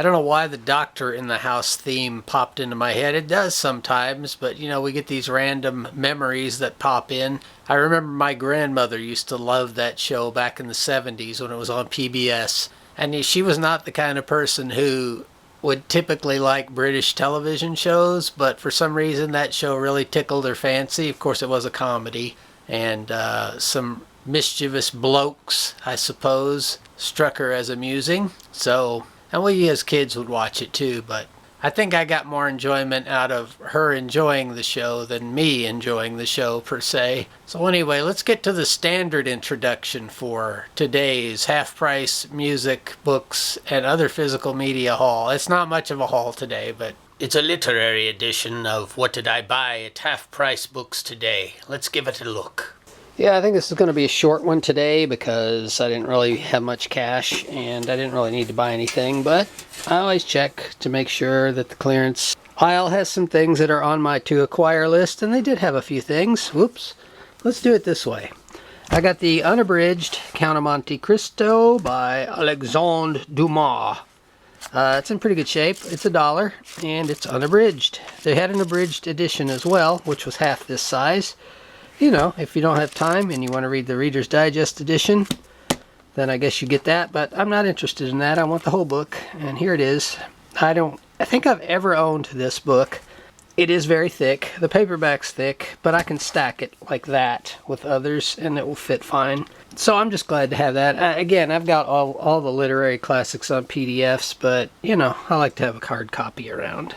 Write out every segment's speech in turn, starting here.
I don't know why the Doctor in the House theme popped into my head. It does sometimes, but we get these random memories that pop in. I remember my grandmother used to love that show back in the 70s when it was on PBS. And she was not the kind of person who would typically like British television shows, but for some reason that show really tickled her fancy. Of course, it was a comedy, and some mischievous blokes, I suppose, struck her as amusing. So, and we as kids would watch it too, but I think I got more enjoyment out of her enjoying the show than me enjoying the show per se. So anyway, let's get to the standard introduction for today's Half Price Music, Books, and Other Physical Media haul. It's not much of a haul today, but it's a literary edition of What Did I Buy at Half Price Books Today. Let's give it a look. Yeah, I think this is going to be a short one today because I didn't really have much cash and I didn't really need to buy anything, but I always check to make sure that the clearance aisle has some things that are on my to acquire list, and they did have a few things. Whoops. Let's do it this way. I got the unabridged Count of Monte Cristo by Alexandre Dumas. It's in pretty good shape. It's $1 and it's unabridged. They had an abridged edition as well, which was half this size. If you don't have time and you want to read the Reader's Digest edition, then I guess you get that, but I'm not interested in that. I want the whole book, and here it is. I think I've ever owned this book. It is very thick. The paperback's thick, but I can stack it like that with others, and it will fit fine. So I'm just glad to have that. Again, I've got all the literary classics on PDFs, but, I like to have a hard copy around.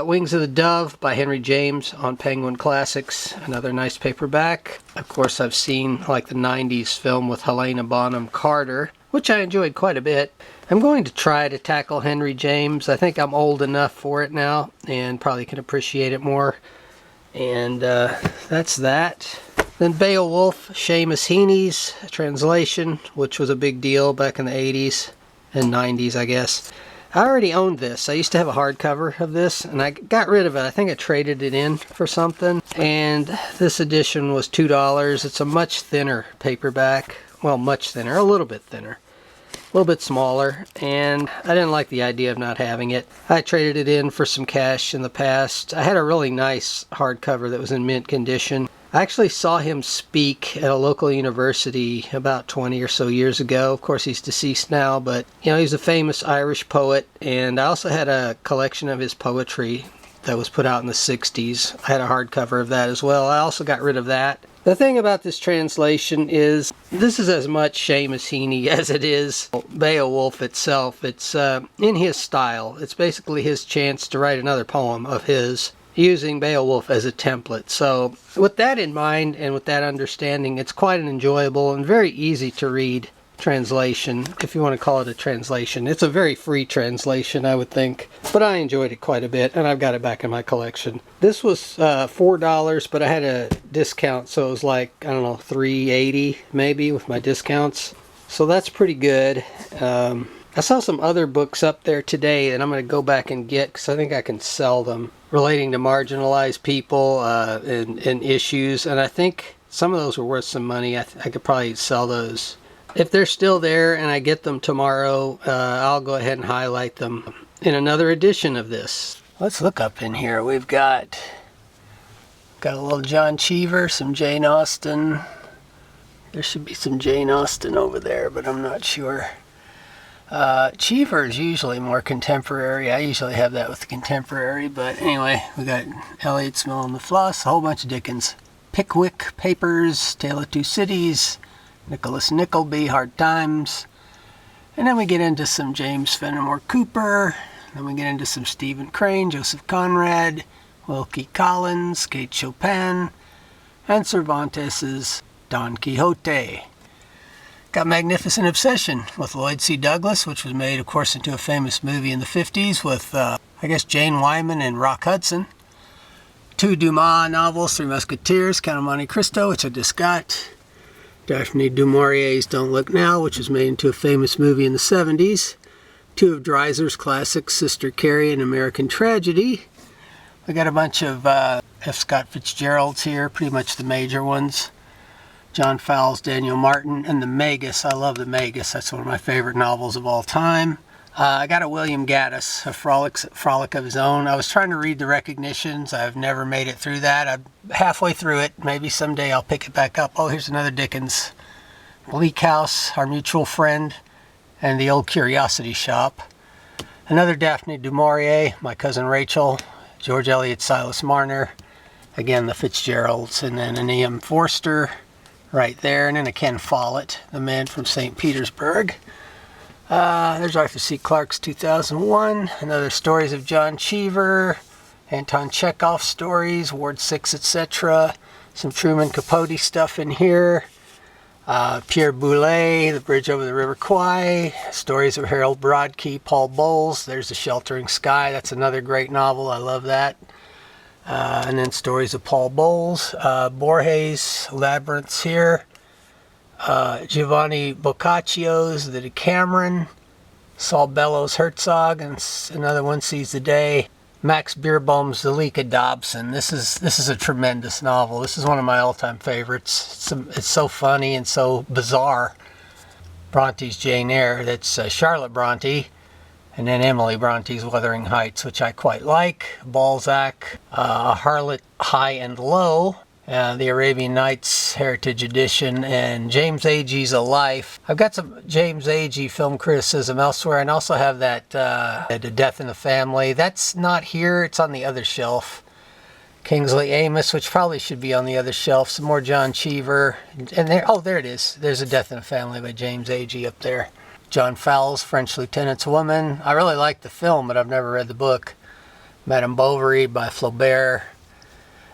Wings of the Dove by Henry James on Penguin Classics, another nice paperback. Of course, I've seen the 90s film with Helena Bonham Carter, which I enjoyed quite a bit. I'm going to try to tackle Henry James. I think I'm old enough for it now and probably can appreciate it more. And that's that. Then Beowulf, Seamus Heaney's translation, which was a big deal back in the 80s and 90s, I guess. I already owned this. I used to have a hardcover of this, and I got rid of it. I think I traded it in for something, and this edition was $2. It's a much thinner paperback. Well, much thinner, a little bit thinner. A little bit smaller, and I didn't like the idea of not having it. I traded it in for some cash in the past. I had a really nice hardcover that was in mint condition. I actually saw him speak at a local university about 20 or so years ago. Of course, he's deceased now, but he's a famous Irish poet, and I also had a collection of his poetry that was put out in the 60s. I had a hardcover of that as well. I also got rid of that. The thing about this translation is this is as much Seamus Heaney as it is Beowulf itself. It's in his style. It's basically his chance to write another poem of his, using Beowulf as a template. So with that in mind and with that understanding, it's quite an enjoyable and very easy to read translation, if you want to call it a translation. It's a very free translation, I would think, but I enjoyed it quite a bit, and I've got it back in my collection. This was $4, but I had a discount, so it was like, I don't know, $3.80 maybe with my discounts. So that's pretty good. I saw some other books up there today that I'm going to go back and get because I think I can sell them, relating to marginalized people and issues, and I think some of those were worth some money. I could probably sell those. If they're still there and I get them tomorrow, I'll go ahead and highlight them in another edition of this. Let's look up in here. We've got a little John Cheever, some Jane Austen. There should be some Jane Austen over there, but I'm not sure. Cheever is usually more contemporary. I usually have that with the contemporary, but anyway, we got Eliot Small and the Floss, a whole bunch of Dickens. Pickwick Papers, Tale of Two Cities, Nicholas Nickleby, Hard Times. And then we get into some James Fenimore Cooper. Then we get into some Stephen Crane, Joseph Conrad, Wilkie Collins, Kate Chopin, and Cervantes's Don Quixote. Got Magnificent Obsession with Lloyd C. Douglas, which was made, of course, into a famous movie in the 50s with, Jane Wyman and Rock Hudson. Two Dumas novels, Three Musketeers, Count of Monte Cristo, which I just got. Daphne du Maurier's Don't Look Now, which was made into a famous movie in the 70s. Two of Dreiser's classics, Sister Carrie and American Tragedy. We got a bunch of F. Scott Fitzgerald's here, pretty much the major ones. John Fowles, Daniel Martin, and The Magus. I love The Magus. That's one of my favorite novels of all time. I got a William Gaddis, a frolic of his own. I was trying to read the recognitions. I've never made it through that. I'm halfway through it. Maybe someday I'll pick it back up. Oh, here's another Dickens. Bleak House, Our Mutual Friend, and The Old Curiosity Shop. Another Daphne du Maurier, My Cousin Rachel, George Eliot, Silas Marner. Again, the Fitzgeralds, and then an E.M. Forster right there, and then a Ken Follett, the man from St. Petersburg. There's Arthur C. Clarke's 2001, another Stories of John Cheever, Anton Chekhov stories, Ward 6, etc. Some Truman Capote stuff in here. Pierre Boulez, The Bridge Over the River Kwai, stories of Harold Broadkey, Paul Bowles. There's The Sheltering Sky. That's another great novel. I love that. And then stories of Paul Bowles. Borges, Labyrinths here. Giovanni Boccaccio's The Decameron, Saul Bellows' Herzog, and another one sees the day. Max Beerbohm's The Leak of Dobson. This is a tremendous novel. This is one of my all-time favorites. It's so funny and so bizarre. Bronte's Jane Eyre. That's Charlotte Bronte, and then Emily Bronte's Wuthering Heights, which I quite like. Balzac, Harlot High and Low. The Arabian Nights Heritage Edition, and James Agee's A Life. I've got some James Agee film criticism elsewhere, and also have that The Death in the Family. That's not here, it's on the other shelf. Kingsley Amis, which probably should be on the other shelf. Some more John Cheever. And there it is. There's A Death in the Family by James Agee up there. John Fowles, French Lieutenant's Woman. I really like the film, but I've never read the book. Madame Bovary by Flaubert.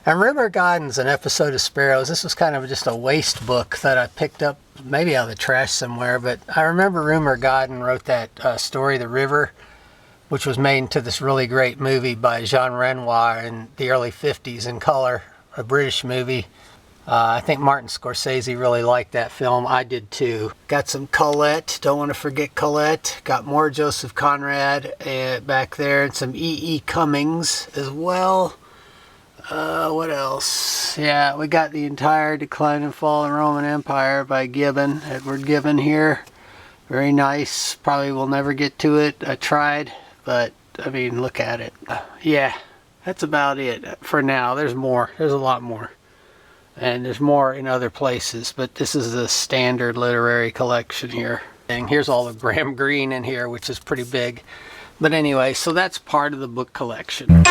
And Rimmer Godden's An Episode of Sparrows. This was kind of just a waste book that I picked up maybe out of the trash somewhere. But I remember Rimmer Godden wrote that story, The River, which was made into this really great movie by Jean Renoir in the early 50s in color, a British movie. I think Martin Scorsese really liked that film. I did too. Got some Colette. Don't want to forget Colette. Got more Joseph Conrad back there, and some E.E. Cummings as well. What else? Yeah, we got the entire Decline and Fall of the Roman Empire by Gibbon, Edward Gibbon here. Very nice. Probably will never get to it. I tried, but I mean, look at it. Yeah, that's about it for now. There's more. There's a lot more. And there's more in other places, but this is the standard literary collection here. And here's all of Graham Greene in here, which is pretty big. But anyway, so that's part of the book collection.